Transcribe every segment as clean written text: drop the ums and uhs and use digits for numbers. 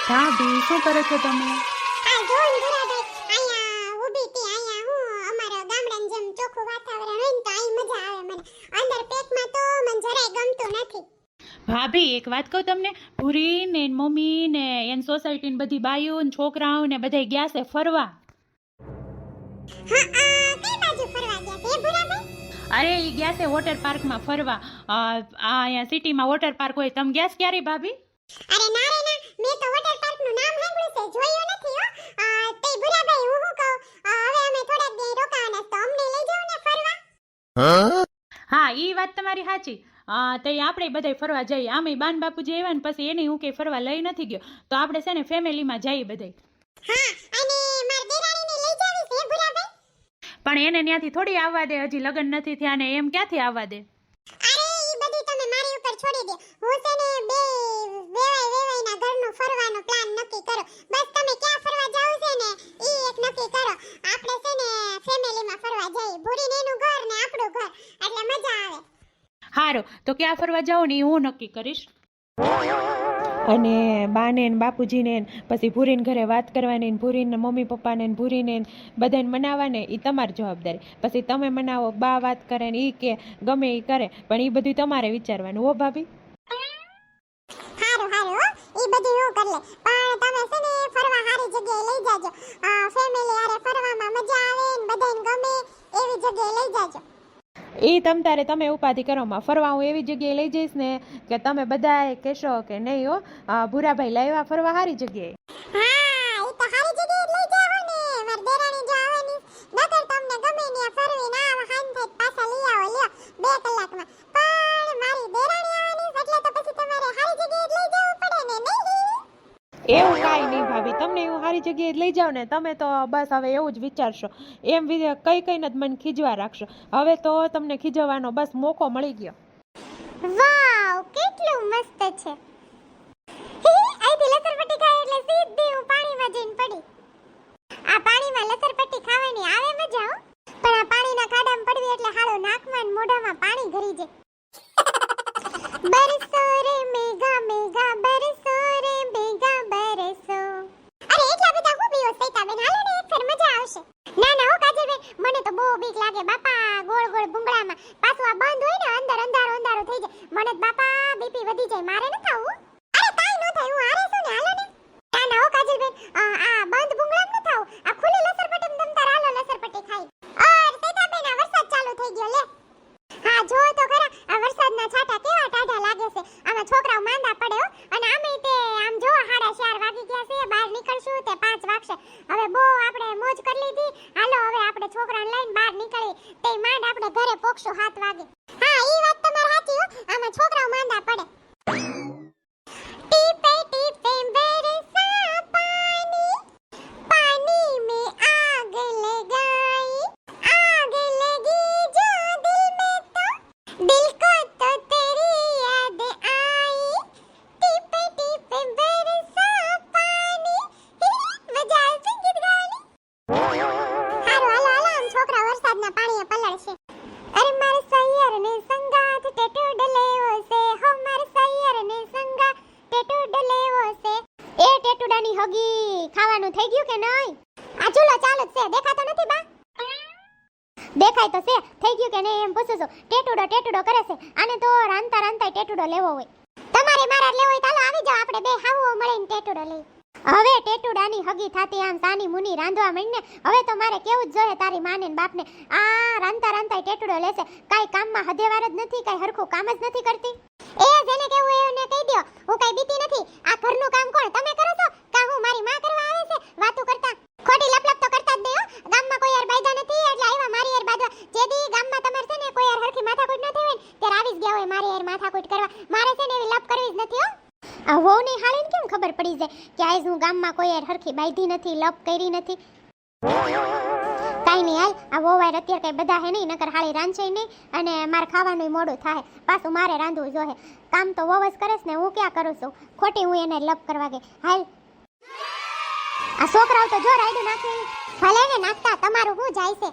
ભાભી શું કરો છો તમે? આ જો ને ભૂરાભાઈ અહીંયા ઊભી હતી. અહીંયા હું અમારા ગામડાની જેમ ચોખ્ખું વાતાવરણ હોય ને તો અહીં મજા આવે મને. અંદર પેકમાં તો મને જરાય ગમતું નથી. ભાભી એક વાત કહું તમને, પૂરી ને મમ્મી ને એન સોસાયટી ને બધી બાઈઓ ને છોકરાઓ ને બધા ગયા છે ફરવા. હા કઈ બાજુ ફરવા ગયા છે ભૂરાભાઈ? અરે એ ગયા છે વોટર પાર્કમાં ફરવા. અહીંયા સિટીમાં વોટર પાર્ક હોય. તમે ગયા ક્યારે ભાભી? અરે ના રે ના, મેં તો વોટર પાર્કનું નામ સાંભળ્યું છે, જોયું નથી હો. તે ભૂરાભાઈ હું શું કહું, હવે અમે થોડાક દી રોકાવાના તો અમને લઈ જાઓ ને ફરવા. હા એ વાત તમારી સાચી. તો આપણે બધાય ફરવા જઈએ. આમે બાન બાપુજી આવ્યા ને પછી એને હું કંઈ ફરવા લઈ નથી ગયો, તો આપણે છે ને ફેમિલીમાં જઈએ બધાય. હા અને માર દેરાણીને લઈ જાવી છે ભૂરાભાઈ. પણ એને ત્યાંથી થોડી આવવા દે, હજી લગ્ન નથી થયા ને એમ ક્યાંથી આવવા દે? અરે ઈ બધું તમે મારી ઉપર છોડી દે. હું છે ને બે વેવાઈના ઘરનું ફરવાનો પ્લાન નક્કી કરો. બસ તમે ક્યાં ફરવા જાવ છે ને ઈ એક નક્કી કરો. આપણે છે ને ફેમિલીમાં ફરવા જઈએ. ભૂરીને એનું ઘર ને આપણું ઘર, એટલે મજા આવે. હારું, તો ક્યાં ફરવા જાઓ ને એ હું નક્કી કરીશ. અને બાને ને બાપુજીને પછી ભૂરીને ઘરે વાત કરવાની ને ભૂરીને મમ્મી પપ્પાને ને ભૂરીને બધાને મનાવવાને એ તમારી જવાબદારી. પછી તમે મનાવો, બા વાત કરે ને એ કે ગમે એ કરે, પણ એ બધું તમારે વિચારવાનું હો ભાભી. હારું હારું હો, ઈ બધું હું કરી લે. પણ તમે છે ને ફરવા સારી જગ્યાએ લઈ જાજો. ફેમિલી હારે ફરવામાં મજા આવે ને બધાને ગમે એવી જગ્યાએ લઈ જાજો. એ તમ તારે તમે ઉપાધિ કરોમાં. ફરવા હું એવી જગ્યાએ લઈ જઈશ ને કે તમે બધાએ કહેશો કે નહીં હો ભૂરાભાઈ લાવ્યા ફરવા સારી જગ્યાએ. હા ઈ તો સારી જગ્યાએ લઈ જાઓ ને. માર દેરાણી જો આવવાની નકર તમને ગમે ને ફરવી ના આવા હાન થઈ પાછા લઈ આવો લ્યો 2 કલાકમાં. પણ મારી દેરાણી આવવાની એટલે તો પછી તમારે સારી જગ્યાએ લઈ જવું પડે ને નહીં? એવું કાંઈ નહીં ભાભી, તમને એવું સારી જગ્યાએ લઈ જાઓ ને તમે તો બસ હવે એવું જ વિચારશો. એમ કઈ કઈને જ મને ખીજવા રાખશો. હવે તો તમને ખીજવાનો બસ મોકો મળી ગયો. વાવ કેટલું મસ્ત છે. આઈથી લસરપટ્ટી ખાય એટલે સીધી હું પાણીમાં જઈને પડી. આ પાણીમાં લસરપટ્ટી ખાવાની આવે મજા હો. પણ આ પાણીના ખાડામાં પડવી એટલે હાલો નાકમાં ને મોઢામાં પાણી ગરી જાય. બરસો રે મેઘા મેઘા બરસો રે મેઘા બરસો. અરે એટલા બધા હું બીઓ સૈતાબેન, હાલો ને એક ફેર મજા આવશે. ના ના હો કાજલબેન, મને તો બહુ બીક લાગે બાપા. ગોળ ગોળ ભૂંગળામાં પાછું આ બંધ હોય ને અંદર અંધારું અંધારું થઈ જાય. મને તો બાપા બીપી વધી જાય. મારે ન થાવું. અરે કાઈ ન થાય, હું હારે છું ને, હાલો ને. ના ના હો કાજલબેન, આ બંધ ભૂંગળામાં ન થાવું. આ ખુલ્લી લસરપટ્ટી તમ તાર હાલો લસરપટ્ટી ખાઈ. સૈતાબેન આ વરસાદ ચાલુ થઈ ગયો લે. હા જો તો ખરા આ વરસાદના છાંટા કેવા ટાઢા લાગે છે. આમાં છોકરાઓ માંદા પડે હો. અને આમે તે આમ જો 4:30 વાગી ગયા છે. બહાર નીકળશું તે 5 વાગશે. હવે બહુ આપણે મોજ કરી લીધી. હાલો હવે આપણે છોકરાને લઈને બહાર નીકળી તે માંડ આપણે ઘરે પોકશું 7 વાગે. હા ઈ વાત તમારી સાચી હો. આમાં છોકરાઓ માંદા પડે. ટીપે ટીપે બરસા પાની, પાनी में आग लगाई, आग लगी जो दिल में तो दिल को तो तेरी याद आई, टीपे टीपे बरसा पानी. મજા આવશે ગીત ગાવાની. હાલો હાલો હાલો, આમ છોકરા વરસાદના પાણીએ પલળશે. અરે મારે સૈયર ને સંગાત ટેટુ ડલેવો છે. હો મારે સૈયર ને સંગાત ટેટુ ડલેવો છે. એ ટેટુડાની હગી ખાવાનું થઈ ગયું કે નહીં? આ ચૂલો ચાલુ જ છે, દેખાતો નથી બા? દેખાય તો છે. થઈ ગયું કે નહીં એમ પૂછું છું. ટેટુડો કરે છે. આને તો રાંતા રાંતા ટેટુડો લેવો હોય. તમારે મારા લેવો હોય તો હાલો આવી જાઓ, આપણે બે હાવો મળીને ટેટુડો લઈ. હવે ટેટુડાની હગી થાતી આમ સાની મુની રાંધવા માંડને. હવે તો મારે કેવું જ જોઈએ તારી માને ને બાપને. આ રાંતા રાંતા ટેટુડો લેશે. કાઈ કામમાં હદેવાર જ નથી, કાઈ હરખું કામ જ નથી કરતી. એ જેને કેવું એને કહી દો, હું કાઈ બીતી નથી. આ ઘરનું કામ કોણ તમે કરો છો કા હું મારી માં કરવા આવે છે? વાતું કરતા ખોટી લપલપ તો કરતા જ નહીં હો. ગામમાં કોઈ યાર બાયદા નથી એટલે આવ્યા મારી યાર બાદવા. જેદી ગામમાં તમારે છે ને કોઈ યાર હરખી માથાકૂટ ન થઈ હોય ને ત્યારે આવી જ ગયા હોય મારી યાર માથાકૂટ કરવા. મારે છે ને એવી લપ કરવી જ નથી હો. આ વહુની હાલીને કેમ ખબર પડી જાય કે આજ હું ગામમાં કોઈ યાર હરખી બાયધી નથી, લપ કરી નથી? કાઈ નહીં હાલ, આ વહુવાય અત્યારે કઈ બધા હે નહીં, નકર હાળી રાંધશે નહીં અને મારે ખાવાનું મોડું થાય. પાછું મારે રાંધવું જોઈએ. કામ તો વહુ જ કરે ને, હું ક્યાં કરું છું? ખોટી હું એને લપ કરવા ગઈ. હાલ આ છોકરાઓ તો જો રાયડું નાખે. ભલે ને નાખતા, તમારું શું જાય છે?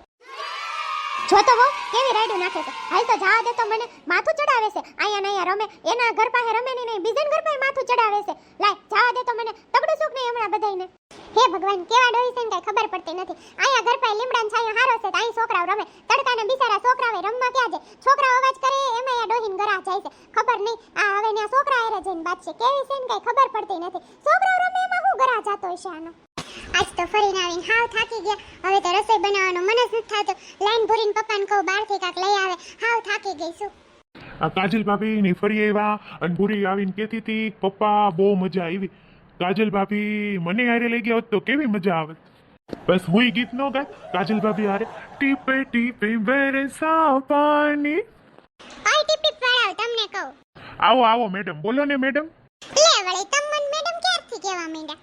જો તો બહુ કેવી રાયડું નાખે છે. હાલ તો જવા દે તો, મને માથું ચડાવે છે. અહીંયા રમે, એના ઘર પાસે રમે નહીં, બીજાના ઘર પાસે માથું ચડાવે છે. લાય જવા દે તો મને. તગડું શું કે નહીં હમણાં બધાયને? હે ભગવાન, કેવા ડોહી છે ને કઈ ખબર પડતી નથી. અહીંયા ઘર પાસે લીમડાનો છાંયો હારો છે તો અહીં છોકરાઓ રમે. તડકાના બિચારા છોકરાઓ રમવા ક્યાં જાય? છોકરાઓ અવાજ કરે એમાં આ ડોહીને ગરા જાય છે. ખબર નહીં આ હવે ને છોકરા એરે જઈને બાત છે કેવી છે ને કઈ ખબર પડતી નથી. છોકરાઓ રમે એમાં હું ગરા જાતો હશે આનો? આજ તો ફરીને આવીને હાવ થાકી ગયા. હવે તો રસોઈ બનાવવાનો મન જ નથી થતું. લાઈન ભરીને પપ્પાને કહું બહારથી કાંક લઈ આવે. હાવ થાકી ગઈ છું. આ કાજલ ભાભી ની ફરી આવ્યા અને ભૂરી આવીને કહેતી હતી પપ્પા બહુ મજા આવી. કાજલ ભાભી મને હારે લઈ ગયા હોત તો કેવી મજા આવે. બસ હું ગીત નો ગાય કાજલ ભાભી હારે ટીપે ટીપે બરસા પાણી. ઓય ટીપ ટીપ વાળાઓ તમને કહું. આવો આવો મેડમ, બોલો ને મેડમ. લે વળી તમને મેડમ ક્યારથી કહેવા માંડ્યા?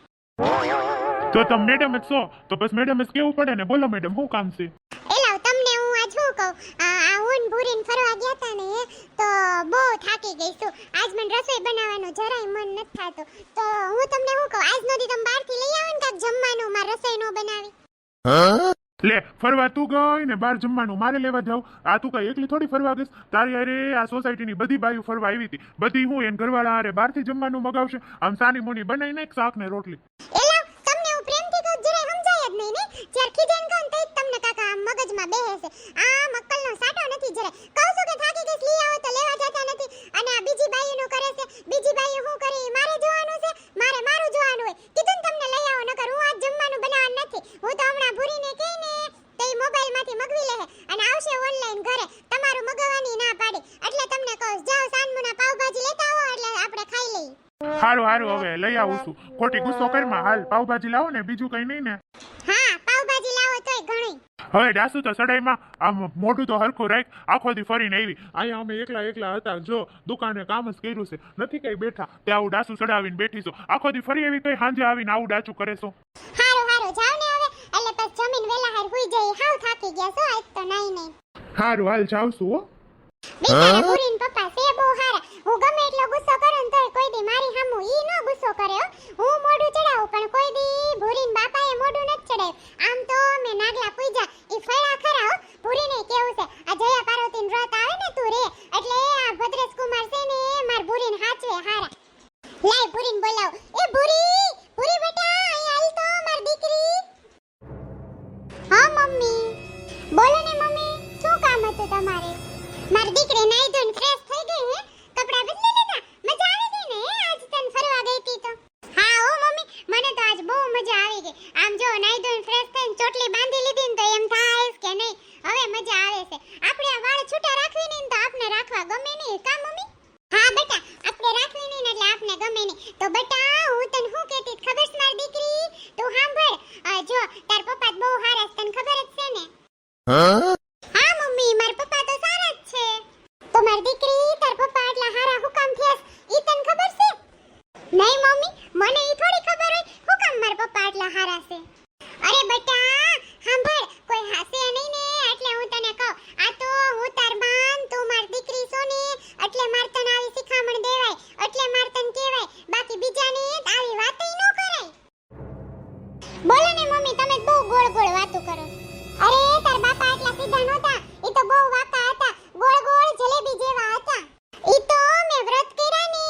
તો તમે મેડમ જ છો તો બસ મેડમ જ કેવું પડે ને. બોલો મેડમ, શું કામ છે? એલાવ તમને હું આજ શું કહું, આ હું ભૂરીને ફરવા ગયા હતા ને તો બહુ થાકી ગઈ છું. આજ મને રસોઈ બનાવવાનું જરાય મન નથી થતું. તો હું તમને શું કહું, આજ નોડી તમે બહારથી લઈ આવો ને કાંઈક જમવાનું, મારે રસોઈ ન બનાવી. લે ફરવા તું ગઈ ને બહાર જમવાનું મારે લેવા જાવ. આ તું કઈ એકલી થોડી ફરવા ગઈશ. તારી હારે આ સોસાયટીની બધી બાયું ફરવા આવી હતી. બધી હું એને ઘરવાળા હારે બહારથી જમવાનું મગાવશે. આમ સાની મુની બનાવી નાખ શાક ને રોટલી. એલાવ તમને હું પ્રેમથી કહું જરાય સમજાય જ નહીં ને. જ્યારે ખીજાઈને કહું તો તમને કાકા આમ મગજમાં બેહે છે. આ મક્કલનો સાટો નથી જરાય. કહું છું કે થાકી ગઈશ લઈ આવો તો લેવા જતા નથી. અને આ બીજી બાઈનું કરે છે. બીજી બાઈઓ શું કરે ઈ મારે જોવાનું છે. મારે મારું જોવાનું હોય. કીધું ને તમને લઈ આવો નકર હું આજ જમવાનું બનાવવાનું નથી. હું તો હમણાં ભૂરીને કહીને તો ઈ મોબાઈલમાંથી મગવી લે અને આવશે ઓનલાઈન ઘરે. તમારું મગાવવાની ના પાડી. એટલે તમને કહું જાઓ સાનમુના પાવભાજી લેતા આવો એટલે આપણે ખાઈ લઈએ. હારું હારું હવે લઈ આવું છું. ખોટી ગુસ્સો કરમાં હાલ પાવભાજી લાવો ને, બીજું કઈ નહીં ને. હા પાવભાજી લાવો તોય ઘણું. હવે ડાસુ તો સડાઈમાં આમ મોઢું તો હરખું રાખ. આખો દી ફરીને આવી. અહીંયા અમે એકલા એકલા હતા. જો દુકાને કામ જ કર્યું છે, નથી કઈ બેઠા. તે આવું ડાસુ સડાવીને બેઠી છો. આખો દી ફરી એવી કઈ સાંજે આવીને આવું ડાચું કરે છો. હારું હારું જાવ ને હવે. એટલે પછી જમીન વેલા હાર હુઈ જઈ. હાવ થાકી ગયા છો આજ તો નહીં. હારું હાલ જાઉં છું હો. બેચારા ભૂરીન પપ્પા છે બહુ હારા. હું ગમે એટલો ગુસ્સો કરું ને તોય કોઈ દી મારી સામું ઈ નો ગુસ્સો કરે હો. હું મોઢું ચડાવું પણ કોઈ દી ભૂરીન બાપાએ મોઢું નથી ચડાવ્યું. આમ તો મે નાગલા પૂજા ઈ ફળા ખરા હો. ભૂરીને કેવું છે આ જયા પાર્વતીન વ્રત આવે ને તું રે એટલે આ ભદ્રેશ કુમાર છે ને માર ભૂરીન હાચવે હારા. લાય ભૂરીન બોલાવ. એ ભૂરી ભૂરી બેટા અહીં આલ તો માર દીકરી. હા મમ્મી. બોલો ને મમ્મી, શું કામ હતું તમારે? મારી દીકરી નાઈ ધોઈને ફ્રેશ થઈ ગઈ હે? કપડાં બદલી લીધા? મજા આવી ગઈ ને આજ તને ફરવા ગઈ તી તો? હા ઓ મમ્મી, મને તો આજ બહુ મજા આવી ગઈ. આમ જો નાઈ ધોઈને ફ્રેશ થઈને ચોટલી બાંધી લીધી ને તો એમ થાય કે નહીં હવે મજા આવે છે. આપણે આ વાળ છૂટા રાખવી નહીં તો આપને રાખવા ગમે નહીં કા મમ્મી? હા બેટા, આપણે રાખવી નહીં એટલે આપને ગમે નહીં. તો બેટા હું તને શું કહેતી ખબર છે મારી દીકરી? તું સાંભળ. જો તાર પપ્પા બહુ હારા છે તને ખબર જ છે ને? હા મમ્મી, મારા પપ્પા તો સારા જ છે. તો મારી દીકરી તાર પપ્પા એટલા હારા હું કામ થયા ઈ તને ખબર છે? નહીં મમ્મી, મને ઈ થોડી ખબર હોય હું કામ મારા પપ્પા એટલા હારા છે. અરે બેટા સાંભળ, કોઈ હાસે નહીં ને એટલે હું તને કહું. આ તો હું તાર બાન તું મારી દીકરી છો ને એટલે માર તને આવી શિખામણ દેવાય. એટલે માર તને કહેવાય. બાકી બીજાને આવી વાતય ન કરાય. બોલો ને મમ્મી, તમે બહુ ગોળ ગોળ વાતો કરો. અરે તાર બાપા એટલા સીધા નહોતા. ઈ તો બહુ વાકા હતા. ગોળ ગોળ જલેબી જેવા હતા. ઈ તો મે વ્રત કર્યા ને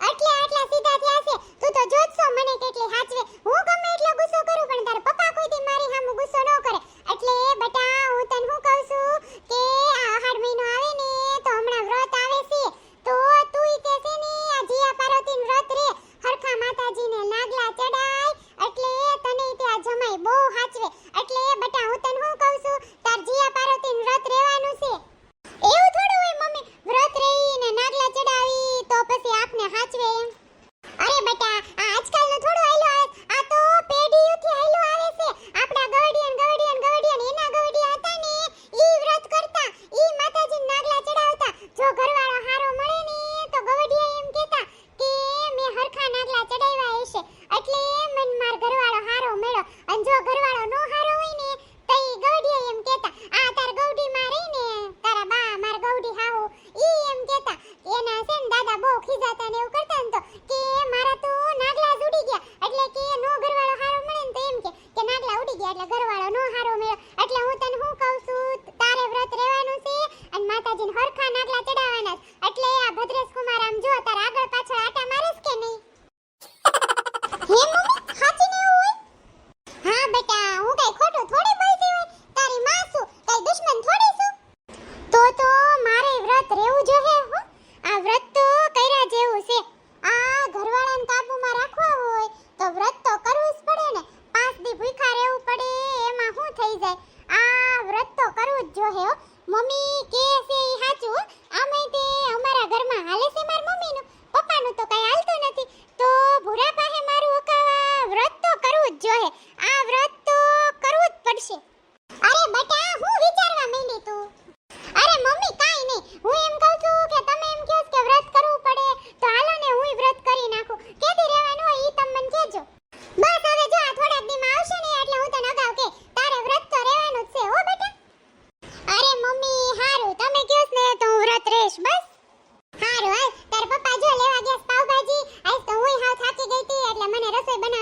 એટલે આટલા સીધા થયા છે. તું તો જોતસો મને કેટલી હાચવે. હું ગમે એટલો ગુસ્સો કરું પણ તાર પપ્પા કોઈ દી મારી સામે ગુસ્સો ન કરે. એટલે બેટા હું તને શું કહું છું કે આ આહાર મહિનો આવે ને તો હમણાં વ્રત આવે છે તો તું ઈ કે છે ને આ જીયા પાર્વતીનું વ્રત રે હરખા માતાજીને નાગલા ચડાય એટલે તને ત્યાં જમાઈ બહુ હાચવે. એટલે બેટા હું તને શું કહું છું તાર જીયા પાર્વતીનું વ્રત રહેવાનું છે. એવું થોડું હોય મમ્મી, વ્રત રહીને નાગલા ચડાવી તો પછી આપને હાચવે એમ? અરે બેટા આ આજકાલનું થોડું આયલો આવે. આ તો પેઢીઓથી આયલો આવે છે. આપણા ગવડિયન એના ગવડિયા હતા ને ઈ વ્રત કરતા, ઈ માતાજીને નાગલા ચડાવતા. જો ઘરવાળો હારો મળે ને તો ગવડિયા એમ કહેતા કે મે હરખા નાગલા ચડાવ્યા હશે એટલે મન માર ઘરવાળો હારો મળ્યો. અને જો ઘરવાળો નો હારો હોય ને તો ઈ ગવડિયા એમ કહેતા આ તાર ગવડીમાં રહીને તારા બા માર ગવડી હાહુ ઈ એમ કહેતા. એના છે ને દાદા બહુ ખીજાતા ને એવું કરતા ને તો કે મારા તો નાગલા જ ઉડી ગયા એટલે કે નો ઘરવાળો હારો મળે ને તો એમ કે નાગલા ઉડી ગયા એટલે ઘરવાળો નો હારો મળ્યો. એટલે હું તને શું કહું છું તારે વ્રત રહેવાનું છે અને માતાજીને હરખા નાગલા ચડાવવાના. એટલે આ ભદ્રેશ કુમાર આમ જો તાર આગળ પાછળ આટા મારેસ કે નહીં? હે મમ્મી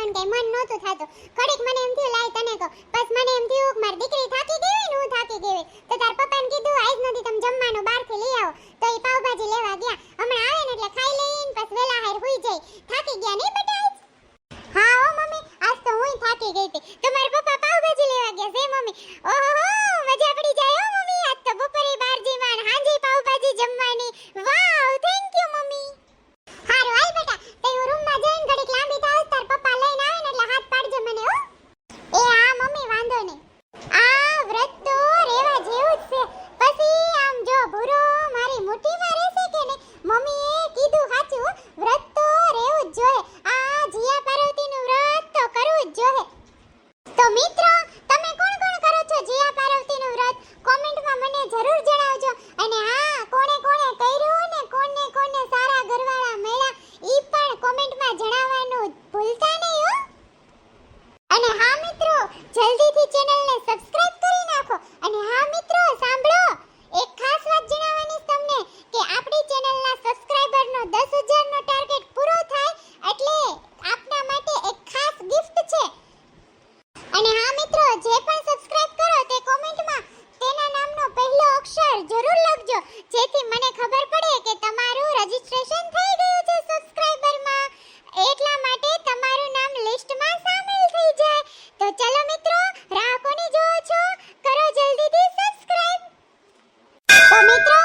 જવાનું કઈ મન નહોતું થાતું. ઘડીક મને એમ થયું લાય તને કહું. બસ મને એમ થયું કે મારી દીકરી થાકી ગઈ હોય ને હું થાકી ગઈ હોય. તો તાર પપ્પાને કીધું આજ નથી તમે જમવાનું બહારથી લઈ આવો. તો એ પાવભાજી લેવા ગયા. હમણાં આવે ને એટલે ખાઈ લઈને પછી વેલા હાર હુઈ જાય. થાકી ગયા નહીં બેટા આજ? હા ઓ મમ્મી આજ તો હુંય થાકી ગઈ હતી. તમારા પપ્પા પાવભાજી લેવા ગયા છે મમ્મી. ઓહો મજા પડી જાય હો મમ્મી. આજ તો બપોરે બહાર જઈમાં અને સાંજે પાવભાજી જમવાની. Wow thank you mummy. હારું હાલ બેટા તે હું રૂમમાં જઈને ઘડીક લાંબી થાવ તાર પપ્પા લઈને આવે ને એટલે હાથ પાડજે મને હો. એ હા મમ્મી વાંધો નહીં. આ વ્રત તો રેવા જેવું જ છે. પછી આમ જો ભૂરો મારી મુઠ્ઠીમાં રહેશે કે ને મમ્મીએ કીધું સાચું વ્રત તો રહેવું જ જોઈએ. આ જીયા પાર્વતીનું વ્રત તો કરવું જ જોઈએ. તો મિત્રો તમે કોણ કોણ કરો છો જીયા પાર્વતીનું વ્રત કોમેન્ટમાં મને જરૂર જણાવજો. અને હા કોણે કોણે કર્યું ને કોને કોને સારા ઘરવાળા મળ્યા ઈ પણ કોમેન્ટમાં જણાવવાનું ભૂલતા નહીં હો. અને હા મિત્રો જલ્દીથી ચેનલને સબસ્ક્રાઇબ કરી નાખો. અને હા મિત્રો સાંભળો એક ખાસ વાત જણાવવાની છે તમને કે આપણી ચેનલના સબસ્ક્રાઇબરનો 10,000 નો ટાર્ગેટ પૂરો થાય એટલે આપના માટે એક ખાસ ગિફ્ટ છે. અને હા મિત્રો જે પણ સબસ્ક્રાઇબ કરો તે કોમેન્ટમાં તેના નામનો પહેલો અક્ષર જરૂર લખજો જેથી મને ખબર પડે કે તમારું રજિસ્ટ્રેશન થઈ ગયું છે સબસ્ક્રાઇબરમાં. એટલા માટે તમારું નામ લિસ્ટમાં સામેલ થઈ જાય. તો ચલો મિત્રો રાહ કોની જોવો છો કરો જલ્દીથી સબસ્ક્રાઇબ. તો મિત્રો